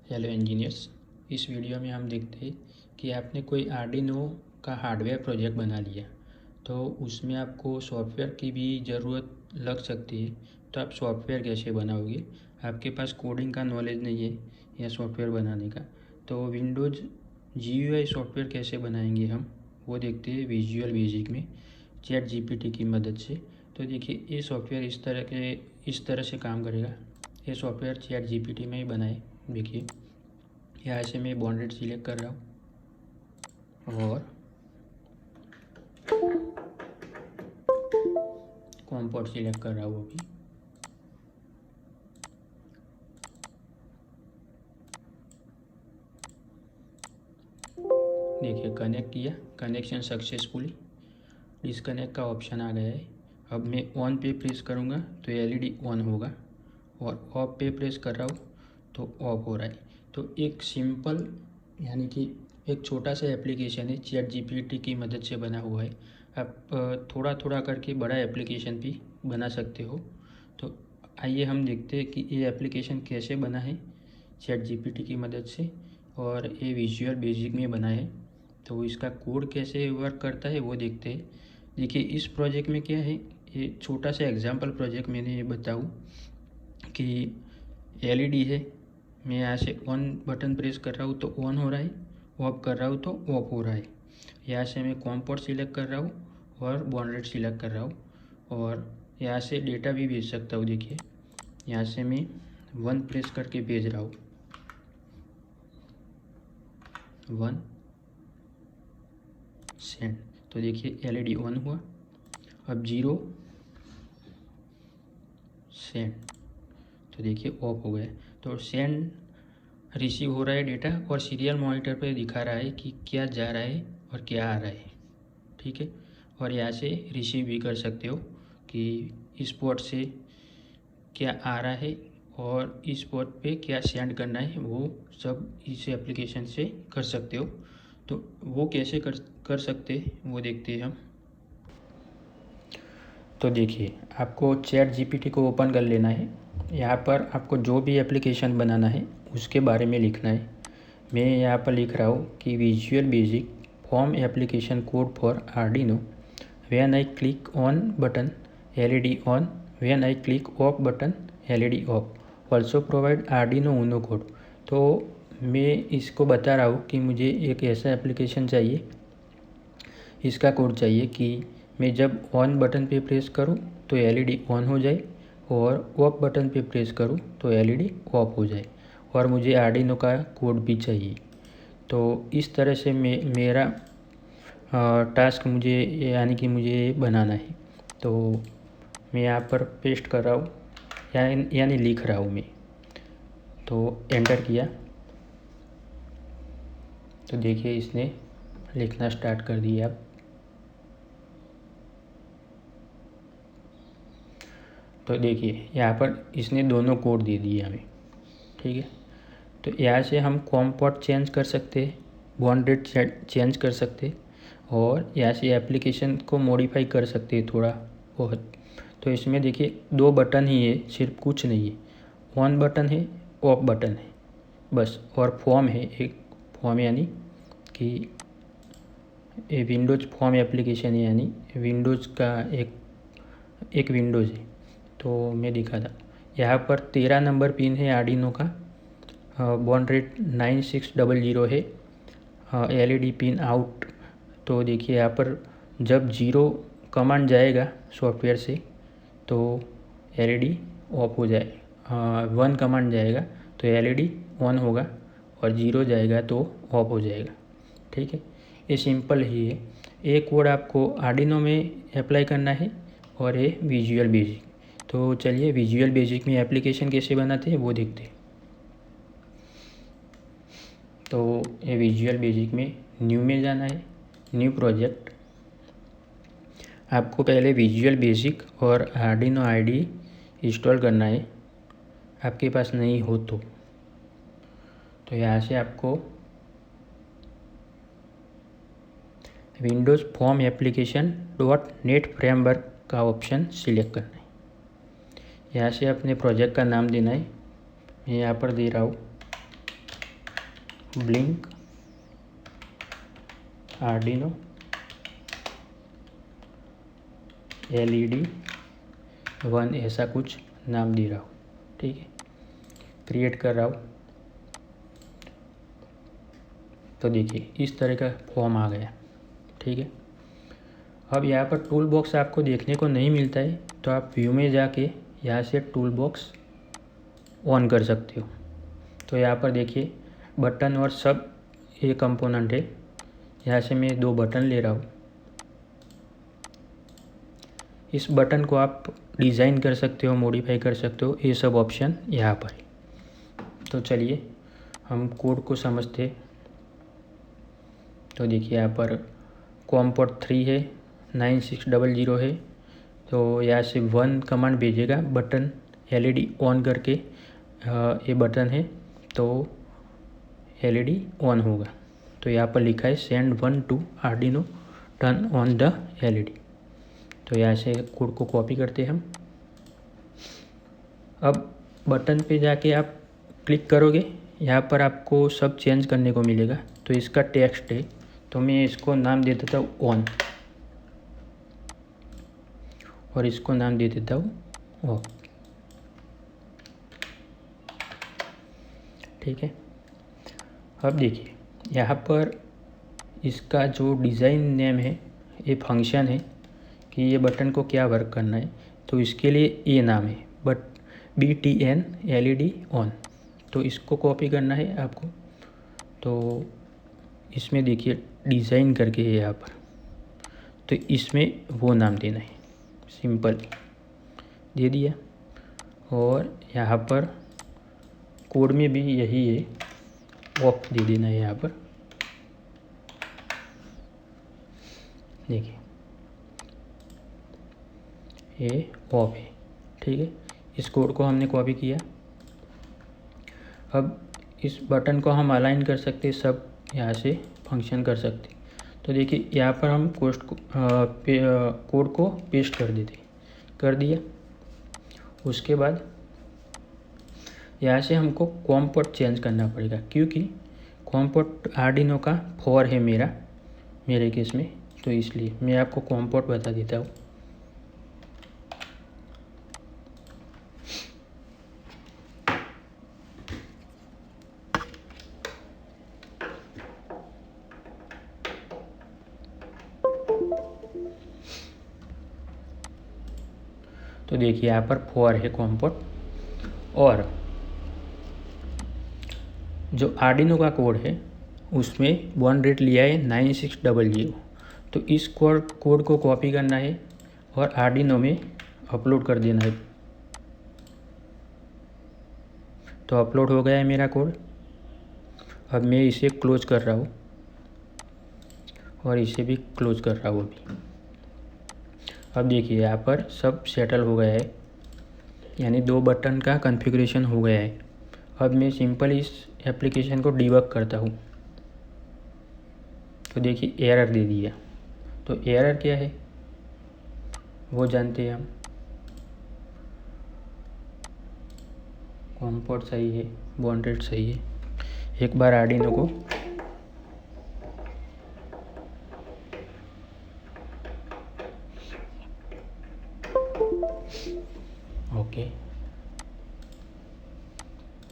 Hello engineers. इस video में हम देखते हैं कि आपने कोई आर्डिनो का हार्डवेयर प्रोजेक्ट बना लिया, तो उसमें आपको सॉफ्टवेयर की भी ज़रूरत लग सकती है। तो आप सॉफ्टवेयर कैसे बनाओगे? आपके पास कोडिंग का नॉलेज नहीं है या सॉफ्टवेयर बनाने का, तो विंडोज़ GUI सॉफ्टवेयर कैसे बनाएंगे हम, वो देखते हैं विजुअल बेसिक में चैट GPT की मदद से। तो देखिए, ये सॉफ्टवेयर इस तरह से काम करेगा। ये सॉफ्टवेयर चैट GPT में ही बनाए। देखिए, यहाँ से मैं बॉन्डेड सिलेक्ट कर रहा हूँ और कॉम्पोर्ट सिलेक्ट कर रहा हूँ अभी। देखिए, कनेक्ट किया, कनेक्शन सक्सेसफुली। डिस्कनेक्ट का ऑप्शन आ गया है। अब मैं ऑन पे प्रेस करूँगा तो LED ऑन होगा, और ऑफ पे प्रेस कर रहा हूँ तो ऑफ हो रहा है। तो एक सिंपल यानी कि एक छोटा सा एप्लीकेशन है, चैट GPT की मदद से बना हुआ है। आप थोड़ा थोड़ा करके बड़ा एप्लीकेशन भी बना सकते हो। तो आइए हम देखते हैं कि ये एप्लीकेशन कैसे बना है चैट GPT की मदद से, और ये विजुअल बेसिक में बना है। तो इसका कोड कैसे वर्क करता है वो देखते हैं। देखिए, इस प्रोजेक्ट में क्या है, ये छोटा सा एग्जांपल प्रोजेक्ट मैंने ये बताऊँ कि LED है। मैं यहाँ से ऑन बटन प्रेस कर रहा हूँ तो ऑन हो रहा है, ऑफ कर रहा हूँ तो ऑफ हो रहा है। यहाँ से मैं कॉम्पोर्ट सिलेक्ट कर रहा हूँ और बॉन्डेड सिलेक्ट कर रहा हूँ, और यहाँ से डेटा भी भेज सकता हूँ। देखिए, यहाँ से मैं 1 प्रेस करके भेज रहा हूँ, 1 सेंड। तो देखिए, LED ऑन हुआ। अब 0 सेंड, तो देखिए ऑफ हो गया। तो सेंड रिसीव हो रहा है डेटा, और सीरियल मॉनिटर पे दिखा रहा है कि क्या जा रहा है और क्या आ रहा है। ठीक है, और यहाँ से रिसीव भी कर सकते हो कि इस पोर्ट से क्या आ रहा है और इस पोर्ट पे क्या सेंड करना है, वो सब इस एप्लीकेशन से कर सकते हो। तो वो कैसे कर सकते हैं वो देखते हैं हम। तो देखिए, आपको चैट GPT को ओपन कर लेना है। यहाँ पर आपको जो भी एप्लीकेशन बनाना है उसके बारे में लिखना है। मैं यहाँ पर लिख रहा हूँ कि visual basic form application code for Arduino. When I click on button LED on, when I click off button LED of, also provide Arduino Uno code. तो मैं इसको बता रहा हूँ कि मुझे एक ऐसा एप्लीकेशन चाहिए, इसका कोड चाहिए कि मैं जब ऑन बटन पे प्रेस करूँ तो LED ऑन हो जाए, और ऑफ बटन पे प्रेस करूँ तो LED ऑफ हो जाए, और मुझे आर्डिनो का कोड भी चाहिए। तो इस तरह से मेरा टास्क मुझे यानी कि मुझे बनाना है। तो मैं यहाँ पर पेस्ट कर रहा हूँ, यानी लिख रहा हूँ मैं। तो एंटर किया तो देखिए, इसने लिखना स्टार्ट कर दिया। अब तो देखिए, यहाँ पर इसने दोनों कोड दे दिए हमें। ठीक है, तो यहाँ से हम कॉम्पोर्ट चेंज कर सकते हैं, बॉन्डेड चेंज कर सकते हैं, और यहाँ से एप्लीकेशन को मॉडिफाई कर सकते हैं थोड़ा बहुत। तो इसमें देखिए 2 बटन ही है, सिर्फ कुछ नहीं है। ऑन बटन है, ऑफ बटन है बस, और फॉर्म है एक। फॉर्म यानी कि ये विंडोज़ फॉर्म एप्लीकेशन है, यानी विंडोज़ का एक विंडोज़ है। तो मैं दिखा था, यहाँ पर 13 नंबर पिन है आर्डिनो का, बॉन्ड रेट 9600 है, LED पिन आउट। तो देखिए, यहाँ पर जब 0 कमांड जाएगा सॉफ्टवेयर से तो LED ऑफ हो जाए, 1 कमांड जाएगा तो LED ऑन होगा, और 0 जाएगा तो ऑफ हो जाएगा। ठीक है, ये सिंपल ही है। एक कोड आपको आर्डिनो में अप्लाई करना है, और ये विजुअल बेसिक। तो चलिए, विजुअल बेसिक में एप्लीकेशन कैसे बनाते हैं वो देखते हैं। तो ये विजुअल बेसिक में न्यू में जाना है, न्यू प्रोजेक्ट। आपको पहले विजुअल बेसिक और आर्डिनो IDE इंस्टॉल करना है, आपके पास नहीं हो तो यहाँ से आपको Windows form application .NET framework का ऑप्शन सिलेक्ट करना है। यहाँ से अपने प्रोजेक्ट का नाम देना है। मैं यहाँ पर दे रहा हूँ ब्लिंक आर्डिनो LED 1 ऐसा कुछ नाम दे रहा हूँ। ठीक है, क्रिएट कर रहा हूँ। तो देखिए इस तरह का फॉर्म आ गया। ठीक है, अब यहाँ पर टूल बॉक्स आपको देखने को नहीं मिलता है, तो आप व्यू में जाके यहाँ से टूल बॉक्स ऑन कर सकते हो। तो यहाँ पर देखिए बटन और सब ये कंपोनेंट है। यहाँ से मैं 2 बटन ले रहा हूँ। इस बटन को आप डिज़ाइन कर सकते हो, मॉडिफाई कर सकते हो, ये सब ऑप्शन यहाँ पर है। तो चलिए हम कोड को समझते। तो देखिए यहाँ पर कॉम पोर्ट 3 है, 9600 है। तो यहाँ से 1 कमांड भेजेगा बटन LED ऑन करके। ये बटन है तो LED ऑन होगा। तो यहाँ पर लिखा है send 1 to Arduino turn on the LED। तो यहाँ से कोड को कॉपी करते हैं हम। अब बटन पे जाके आप क्लिक करोगे, यहाँ पर आपको सब चेंज करने को मिलेगा। तो इसका टेक्स्ट है, तो मैं इसको नाम दे देता हूँ ऑन, और इसको नाम दे देता हूँ ऑफ। ठीक है, अब देखिए यहाँ पर इसका जो डिज़ाइन नेम है, ये फंक्शन है कि ये बटन को क्या वर्क करना है। तो इसके लिए ये नाम है BTN LED ऑन। तो इसको कॉपी करना है आपको। तो इसमें देखिए डिज़ाइन करके है यहाँ पर, तो इसमें वो नाम देना है, सिंपल दे दिया। और यहाँ पर कोड में भी यही है, ऑफ दे देना है यहाँ पर। देखिए ये ऑफ है। ठीक है, इस कोड को हमने कॉपी किया। अब इस बटन को हम अलाइन कर सकते, सब यहाँ से फंक्शन कर सकते। तो देखिए यहाँ पर हम कोड को पेस्ट कर देते, कर दिया। उसके बाद यहाँ से हमको कॉम पोर्ट चेंज करना पड़ेगा, क्योंकि कॉम पोर्ट आर्डिनो का 4 है मेरे केस में। तो इसलिए मैं आपको कॉम पोर्ट बता देता हूँ। तो देखिए यहाँ पर 4 है कॉम पोर्ट, और जो आर्डिनो का कोड है उसमें बॉर्न रेट लिया है 9600। तो इस कोड को कॉपी करना है और आर्डिनो में अपलोड कर देना है। तो अपलोड हो गया है मेरा कोड। अब मैं इसे क्लोज कर रहा हूँ और इसे भी क्लोज कर रहा हूँ अभी। अब देखिए यहाँ पर सब सेटल हो गया है, यानी 2 बटन का कॉन्फ़िगरेशन हो गया है। अब मैं सिंपल इस एप्लीकेशन को डिबग करता हूँ। तो देखिए एरर दे दिया। तो एरर क्या है वो जानते हैं हम। कॉम पोर्ट सही है, बॉर्न रेट सही है। एक बार आर्डिनो को ओके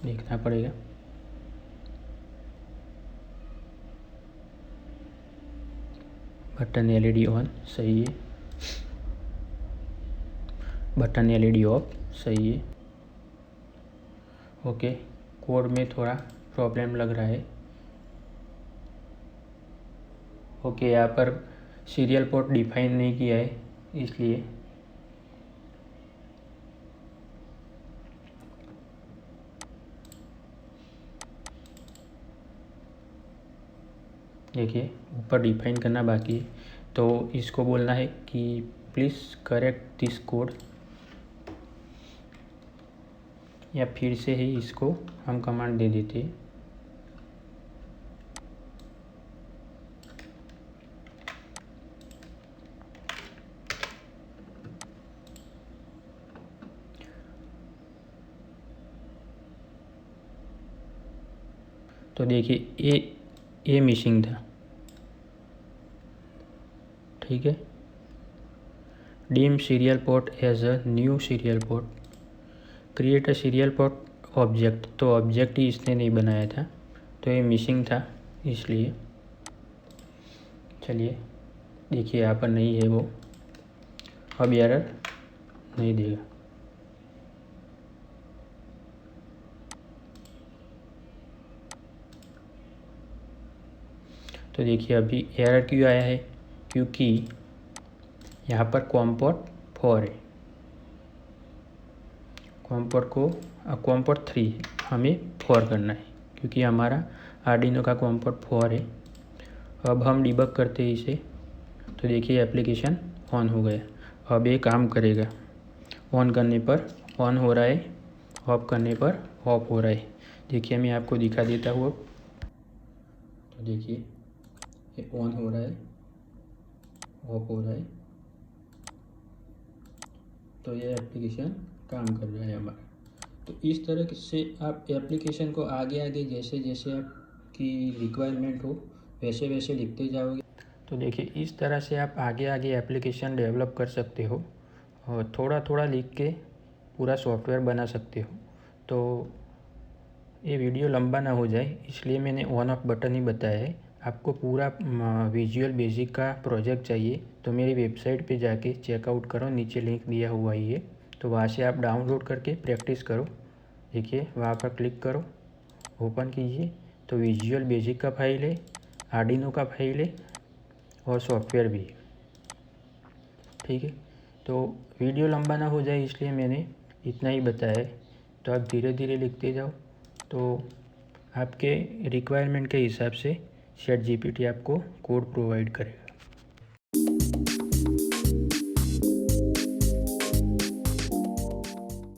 देखना पड़ेगा। बटन LED ऑन सही है, बटन LED ऑफ सही है। ओके, कोड में थोड़ा प्रॉब्लम लग रहा है। ओके, यहाँ पर सीरियल पोर्ट डिफाइन नहीं किया है, इसलिए देखिए ऊपर डिफाइन करना बाकी है। तो इसको बोलना है कि प्लीज़ करेक्ट दिस कोड, या फिर से ही इसको हम कमांड दे देते हैं। तो देखिए ये मिसिंग था, ठीक है। Dim serial port as a new serial port, create a serial port object, तो ऑब्जेक्ट ही इसने नहीं बनाया था, तो ये मिसिंग था इसलिए। चलिए देखिए यहाँ पर नहीं है वो, अब एरर नहीं देगा। तो देखिए अभी एरर क्यों आया है, क्योंकि यहाँ पर कॉम-पोर्ट 4 है, कॉम-पोर्ट 3 हमें 4 करना है, क्योंकि हमारा आर्डिनो का कॉम-पोर्ट 4 है। अब हम डिबग करते हैं इसे, तो देखिए एप्लीकेशन ऑन हो गया। अब ये काम करेगा, ऑन करने पर ऑन हो रहा है, ऑफ करने पर ऑफ हो रहा है। देखिए मैं आपको दिखा देता हूँ अब। तो देखिए ये ऑन हो रहा है, ऑफ हो रहा है, तो ये एप्लीकेशन काम कर रहा है हमारा। तो इस तरह से आप एप्लीकेशन को आगे आगे जैसे जैसे आपकी रिक्वायरमेंट हो वैसे वैसे लिखते जाओगे। तो देखिए इस तरह से आप आगे आगे एप्लीकेशन डेवलप कर सकते हो और थोड़ा थोड़ा लिख के पूरा सॉफ्टवेयर बना सकते हो। तो ये वीडियो लंबा ना हो जाए इसलिए मैंने ऑन ऑफ बटन ही बताया है। आपको पूरा विजुअल बेसिक का प्रोजेक्ट चाहिए तो मेरी वेबसाइट पे जाके चेकआउट करो, नीचे लिंक दिया हुआ ही है, तो वहाँ से आप डाउनलोड करके प्रैक्टिस करो। देखिए वहाँ पर क्लिक करो, ओपन कीजिए, तो विजुअल बेसिक का फाइल है, आर्डिनो का फाइल है और सॉफ्टवेयर भी है, ठीक है। तो वीडियो लंबा ना हो जाए इसलिए मैंने इतना ही बताया है। तो आप धीरे धीरे लिखते जाओ, तो आपके रिक्वायरमेंट के हिसाब से ChatGPT आपको कोड प्रोवाइड करेगा।